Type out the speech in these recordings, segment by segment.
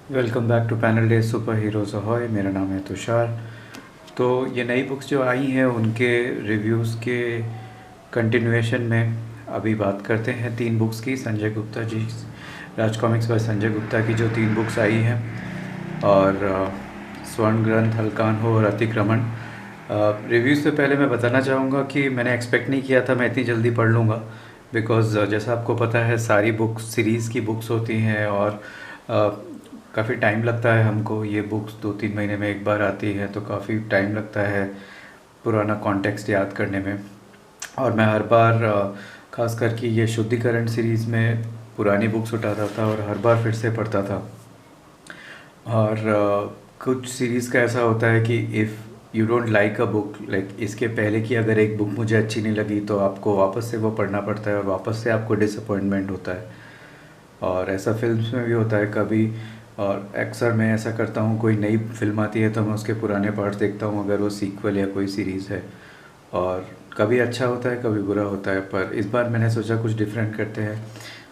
Welcome back to panel डे super heroes ahoy. मेरा नाम है तुषार। तो ये नई बुक्स जो आई हैं उनके रिव्यूज़ के कंटिन्यूएशन में अभी बात करते हैं तीन बुक्स की। संजय गुप्ता जी, राज कॉमिक्स बाय संजय गुप्ता की जो तीन बुक्स आई हैं, और स्वर्ण ग्रंथ, हल्कान हो और अतिक्रमण। रिव्यूज़ से पहले मैं बताना चाहूँगा कि मैंने एक्सपेक्ट नहीं किया था मैं इतनी जल्दी पढ़ लूँगा, बिकॉज़ जैसा आपको पता है सारी बुक्स सीरीज़ की बुक्स होती हैं और काफ़ी टाइम लगता है हमको। ये बुक्स 2-3 महीने में एक बार आती है, तो काफ़ी टाइम लगता है पुराना कॉन्टेक्स्ट याद करने में। और मैं हर बार ख़ास करके ये शुद्धिकरण सीरीज़ में पुरानी बुक्स उठाता था और हर बार फिर से पढ़ता था। और कुछ सीरीज़ का ऐसा होता है कि if you don't like a book, like इसके पहले की अगर एक बुक मुझे अच्छी नहीं लगी तो आपको वापस से वो पढ़ना पड़ता है और वापस से आपको डिसअपॉइंटमेंट होता है। और ऐसा फिल्म्स में भी होता है कभी। और अक्सर मैं ऐसा करता हूँ, कोई नई फिल्म आती है तो मैं उसके पुराने पार्ट्स देखता हूँ अगर वो सीक्वल या कोई सीरीज़ है। और कभी अच्छा होता है कभी बुरा होता है, पर इस बार मैंने सोचा कुछ डिफरेंट करते हैं,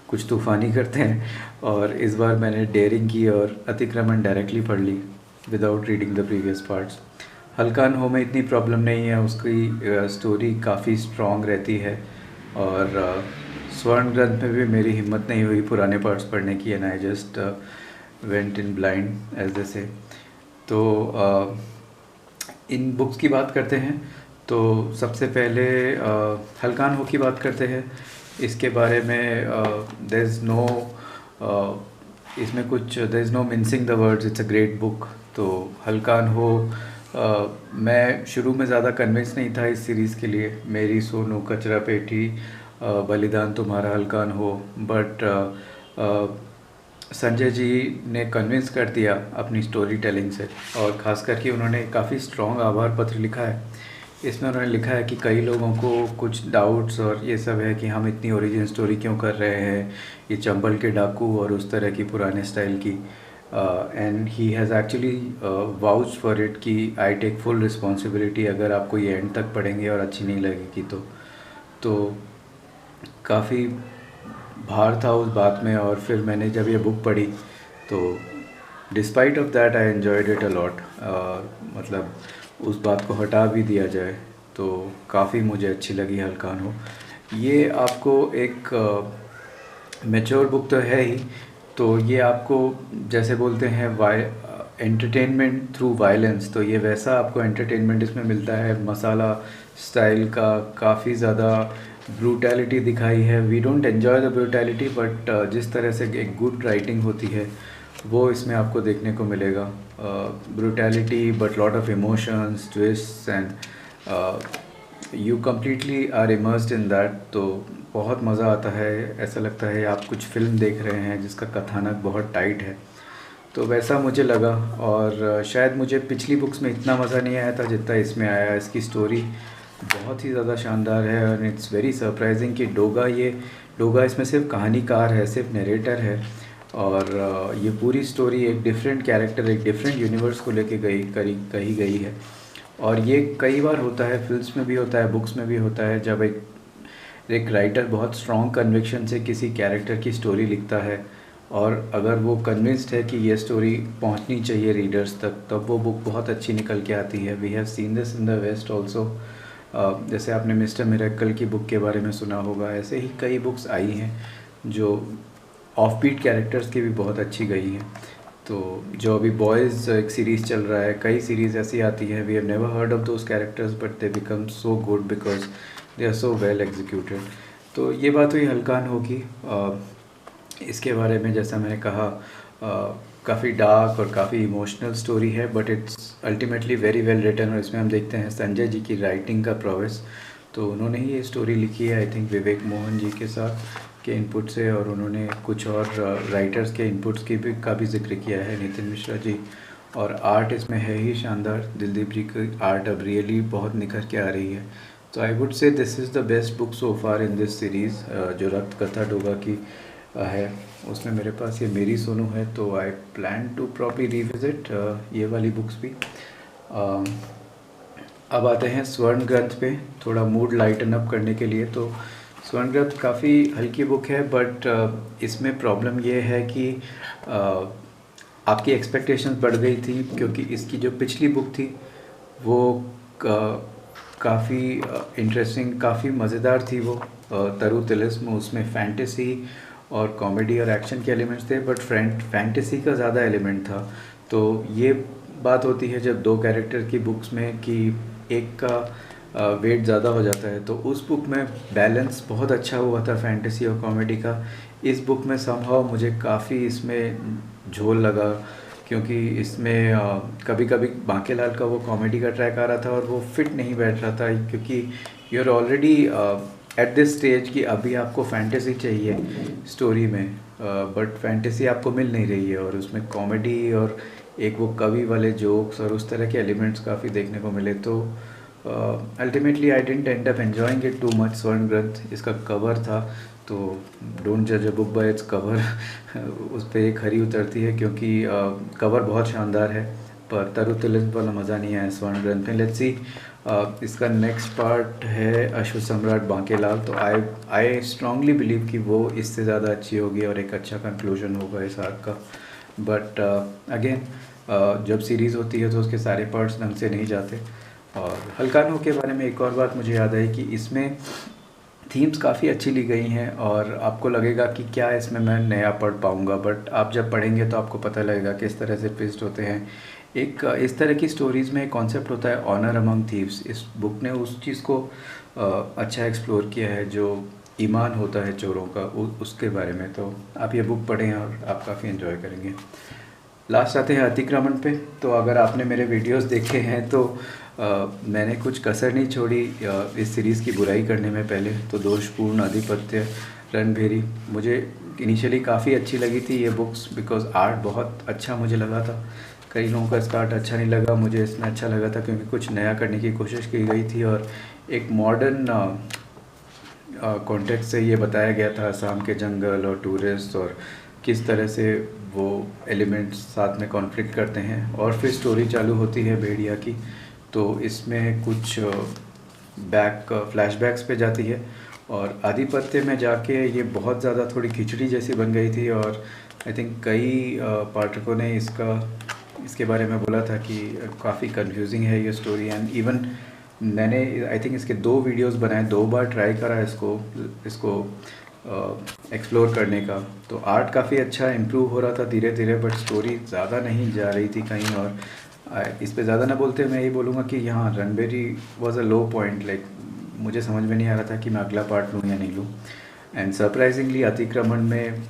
कुछ तूफ़ानी करते हैं। और इस बार मैंने डेयरिंग की और अतिक्रमण डायरेक्टली पढ़ ली without reading the previous parts. हल्कान हो में इतनी प्रॉब्लम नहीं है, उसकी स्टोरी काफ़ी स्ट्रॉन्ग रहती है। और स्वर्ण ग्रंथ में भी मेरी हिम्मत नहीं हुई पुराने पार्ट्स पढ़ने की, and I just went in blind as they say. तो इन बुक्स की बात करते हैं। तो सबसे पहले हल्कान हो की बात करते हैं। इसके बारे में देयर इज़ नो, इसमें कुछ there is no missing the words, it's a great book. तो हल्कान हो, मैं शुरू में ज़्यादा कन्विंस नहीं था इस सीरीज़ के लिए। मेरी सोनू, कचरा पेटी, बलिदान तुम्हारा, हल्कान हो। बट संजय जी ने कन्विंस कर दिया अपनी स्टोरी टेलिंग से, और ख़ास करके उन्होंने काफ़ी स्ट्रॉन्ग आभार पत्र लिखा है। इसमें उन्होंने लिखा है कि कई लोगों को कुछ डाउट्स और ये सब है कि हम इतनी ओरिजिन स्टोरी क्यों कर रहे हैं, ये चंबल के डाकू और उस तरह की पुराने स्टाइल की। And he has actually vouched for it कि आई टेक फुल रिस्पॉन्सिबिलिटी अगर आपको ये एंड तक पढ़ेंगे और अच्छी नहीं लगेगी तो काफ़ी भार था उस बात में। और फिर मैंने जब ये बुक पढ़ी तो despite of that I enjoyed it a lot. मतलब उस बात को हटा भी दिया जाए तो काफ़ी मुझे अच्छी लगी हल्कान हो। ये आपको एक मैच्योर बुक तो है ही, तो ये आपको जैसे बोलते हैं एंटरटेनमेंट थ्रू वायलेंस, तो ये वैसा आपको एंटरटेनमेंट इसमें मिलता है। मसाला स्टाइल का काफ़ी ज़्यादा ब्रूटैलिटी दिखाई है। We don't enjoy the brutality, but जिस तरह से एक गुड राइटिंग होती है वो इसमें आपको देखने को मिलेगा। Brutality but lot of emotions, twist, and you completely are immersed in that. तो बहुत मज़ा आता है, ऐसा लगता है आप कुछ फ़िल्म देख रहे हैं जिसका कथानक बहुत टाइट है। तो वैसा मुझे लगा। और शायद मुझे पिछली बुक्स में इतना मज़ा नहीं आया था जितना इसमें आया। इसकी स्टोरी बहुत ही ज़्यादा शानदार है और इट्स वेरी सरप्राइजिंग कि डोगा इसमें सिर्फ कहानीकार है, सिर्फ नरेटर है। और ये पूरी स्टोरी एक डिफरेंट कैरेक्टर, एक डिफरेंट यूनिवर्स को लेके कही गई है। और ये कई बार होता है, फिल्म्स में भी होता है, बुक्स में भी होता है, जब एक राइटर बहुत स्ट्रॉन्ग कन्विक्शन से किसी कैरेक्टर की स्टोरी लिखता है और अगर वो कन्विंस्ड है कि ये स्टोरी पहुंचनी चाहिए रीडर्स तक, तब वो बुक बहुत अच्छी निकल के आती है। We have seen this in the west also. जैसे आपने मिस्टर मिरेकल की बुक के बारे में सुना होगा, ऐसे ही कई बुक्स आई हैं जो ऑफ बीट कैरेक्टर्स की भी बहुत अच्छी गई हैं। तो जो अभी बॉयज़ एक सीरीज़ चल रहा है, कई सीरीज़ ऐसी आती हैं, we have never heard of those characters but they become so good because they are so well executed. तो ये बात हुई हल्कान होगी। इसके बारे में जैसा मैंने कहा, काफ़ी डार्क और काफ़ी इमोशनल स्टोरी है, but it's ultimately very well written. और इसमें हम देखते हैं संजय जी की राइटिंग का प्रोवेस। तो उन्होंने ही ये स्टोरी लिखी है, आई थिंक विवेक मोहन जी के साथ के इनपुट से, और उन्होंने कुछ और राइटर्स के इनपुट्स का भी जिक्र किया है, नितिन मिश्रा जी। और आर्ट इसमें है ही शानदार, दिलदीप जी की आर्ट अब रियली बहुत निखर के आ रही है। तो I would say this is the best book so far in this series. जो रक्त कथा डोगा की है, उसमें मेरे पास ये मेरी सोनू है, तो I plan to properly revisit ये वाली बुक्स भी। अब आते हैं स्वर्ण ग्रंथ पे, थोड़ा मूड लाइटन अप करने के लिए। तो स्वर्ण ग्रंथ काफ़ी हल्की बुक है, बट इसमें प्रॉब्लम ये है कि आपकी एक्सपेक्टेशंस बढ़ गई थी, क्योंकि इसकी जो पिछली बुक थी वो काफ़ी इंटरेस्टिंग, काफ़ी मज़ेदार थी वो, तरु तिलिस्म। उसमें फैंटेसी और कॉमेडी और एक्शन के एलिमेंट्स थे, बट फैंटेसी का ज़्यादा एलिमेंट था। तो ये बात होती है जब दो कैरेक्टर की बुक्स में कि एक का वेट ज़्यादा हो जाता है, तो उस बुक में बैलेंस बहुत अच्छा हुआ था फैंटेसी और कॉमेडी का। इस बुक में समहाउ मुझे काफ़ी इसमें झोल लगा, क्योंकि इसमें कभी कभी बांकेलाल का वो कॉमेडी का ट्रैक आ रहा था और वो फिट नहीं बैठ रहा था, क्योंकि you are already at this stage कि अभी आपको फैंटेसी चाहिए स्टोरी में, बट फैंटेसी आपको मिल नहीं रही है, और उसमें कॉमेडी और एक वो कवि वाले जोक्स और उस तरह के एलिमेंट्स काफ़ी देखने को मिले। तो ultimately I didn't and up enjoying it too much. स्वर्ण ग्रंथ इसका कवर था, तो डोंट जज a book by its cover. उस पर एक खरी उतरती है, क्योंकि कवर बहुत शानदार है, पर तरु तिलिस्म वाला मज़ा नहीं आया स्वर्ण ग्रंथ में। लेट्स सी इसका नेक्स्ट पार्ट है अश्व सम्राट बांकेलाल। तो आई स्ट्रांगली बिलीव कि वो इससे ज़्यादा अच्छी होगी और एक अच्छा कंक्लूजन होगा इस आर्क का। बट अगेन जब सीरीज़ होती है तो उसके सारे पार्ट्स ढंग से नहीं जाते। और हल्कानो के बारे में एक और बात मुझे याद आई कि इसमें थीम्स काफ़ी अच्छी ली गई हैं, और आपको लगेगा कि क्या इसमें मैं नया पढ़ पाऊँगा, बट आप जब पढ़ेंगे तो आपको पता लगेगा किस तरह से ट्विस्ट होते हैं। एक इस तरह की स्टोरीज़ में एक कॉन्सेप्ट होता है ऑनर अमंग थीव्स। इस बुक ने उस चीज़ को अच्छा एक्सप्लोर किया है, जो ईमान होता है चोरों का, उसके बारे में। तो आप ये बुक पढ़ें और आप काफ़ी एंजॉय करेंगे। लास्ट आते हैं अतिक्रमण पे। तो अगर आपने मेरे वीडियोस देखे हैं तो मैंने कुछ कसर नहीं छोड़ी इस सीरीज़ की बुराई करने में। पहले तो दोषपूर्ण, आधिपत्य, रणभेरी मुझे इनिशियली काफ़ी अच्छी लगी थी ये बुक्स, बिकॉज आर्ट बहुत अच्छा मुझे लगा था। कई लोगों का इसका आर्ट अच्छा नहीं लगा, मुझे इसमें अच्छा लगा था क्योंकि कुछ नया करने की कोशिश की गई थी, और एक मॉडर्न कॉन्टेक्स्ट से ये बताया गया था असम के जंगल और टूरिस्ट, और किस तरह से वो एलिमेंट्स साथ में कॉन्फ्लिक्ट करते हैं। और फिर स्टोरी चालू होती है भेड़िया की, तो इसमें कुछ फ्लैशबैक्स पे जाती है, और आधिपत्य में जाके ये बहुत ज़्यादा थोड़ी खिचड़ी जैसी बन गई थी। और आई थिंक कई पाठकों ने इसके बारे में बोला था कि काफ़ी कंफ्यूजिंग है ये स्टोरी। एंड इवन मैंने आई थिंक इसके 2 वीडियोस बनाए, 2 बार ट्राई करा इसको एक्सप्लोर करने का। तो आर्ट काफ़ी अच्छा इम्प्रूव हो रहा था धीरे धीरे, बट स्टोरी ज़्यादा नहीं जा रही थी कहीं। और इस पे ज़्यादा ना बोलते मैं यही बोलूँगा कि यहाँ रणबेरी was a low point. Like मुझे समझ में नहीं आ रहा था कि मैं अगला पार्ट लूँ या नहीं लूँ। एंड सरप्राइजिंगली अतिक्रमण में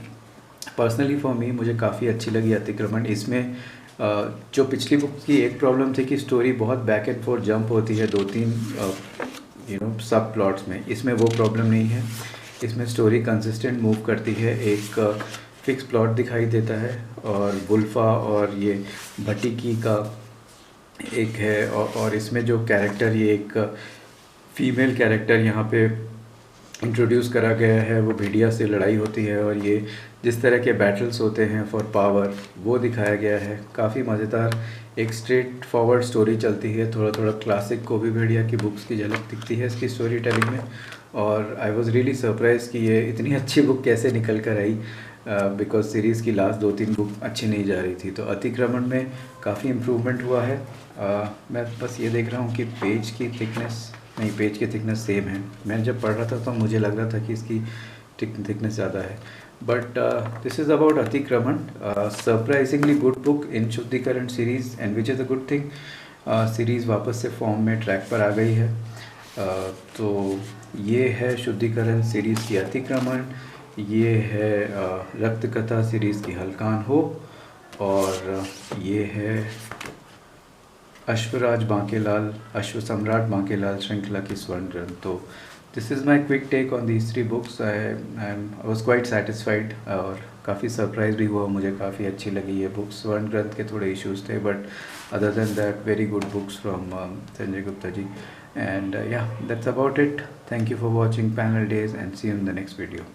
पर्सनली फॉर मी मुझे काफ़ी अच्छी लगी अतिक्रमण। इसमें जो पिछली बुक की एक प्रॉब्लम थी कि स्टोरी बहुत बैक एंड फोर्थ जंप होती है 2-3 सब प्लॉट्स में, इसमें वो प्रॉब्लम नहीं है। इसमें स्टोरी कंसिस्टेंट मूव करती है, एक फिक्स प्लॉट दिखाई देता है, और वुल्फा और ये भटिकी का एक है, और इसमें जो कैरेक्टर, ये एक फीमेल कैरेक्टर यहाँ पे इंट्रोड्यूस करा गया है, वो भेड़िया से लड़ाई होती है, और ये जिस तरह के बैटल्स होते हैं फॉर पावर वो दिखाया गया है। काफ़ी मज़ेदार एक स्ट्रेट फॉरवर्ड स्टोरी चलती है, थोड़ा थोड़ा क्लासिक को भी भेड़िया की बुक्स की झलक दिखती है इसकी स्टोरी टेलिंग में। और आई वॉज़ रियली सरप्राइज कि ये इतनी अच्छी बुक कैसे निकल कर आई, बिकॉज सीरीज़ की लास्ट 2-3 बुक अच्छी नहीं जा रही थी। तो अतिक्रमण में काफ़ी इम्प्रूवमेंट हुआ है। मैं बस ये देख रहा हूँ कि पेज की थिकनेस सेम है। मैं जब पढ़ रहा था तो मुझे लग रहा था कि इसकी थिकनेस ज़्यादा है, बट दिस इज़ अबाउट अतिक्रमण। सरप्राइजिंगली गुड बुक इन शुद्धिकरण series, and which is a good thing. Series वापस से फॉर्म में ट्रैक पर आ गई है। तो ये है शुद्धिकरण सीरीज़ की अतिक्रमण, ये है रक्त कथा सीरीज़ की हल्कान हो, और ये है अश्व सम्राट बांकेलाल श्रृंखला की स्वर्ण ग्रंथ। तो this is my quick take on these 3 books. I was quite satisfied, और काफ़ी सरप्राइज भी हुआ, मुझे काफ़ी अच्छी लगी ये बुक्स। स्वर्ण ग्रंथ के थोड़े इश्यूज़ थे, but other than that very good books from Sanjay Gupta ji. And yeah, that's about it. Thank you for watching Panel Days, and see you in the next video.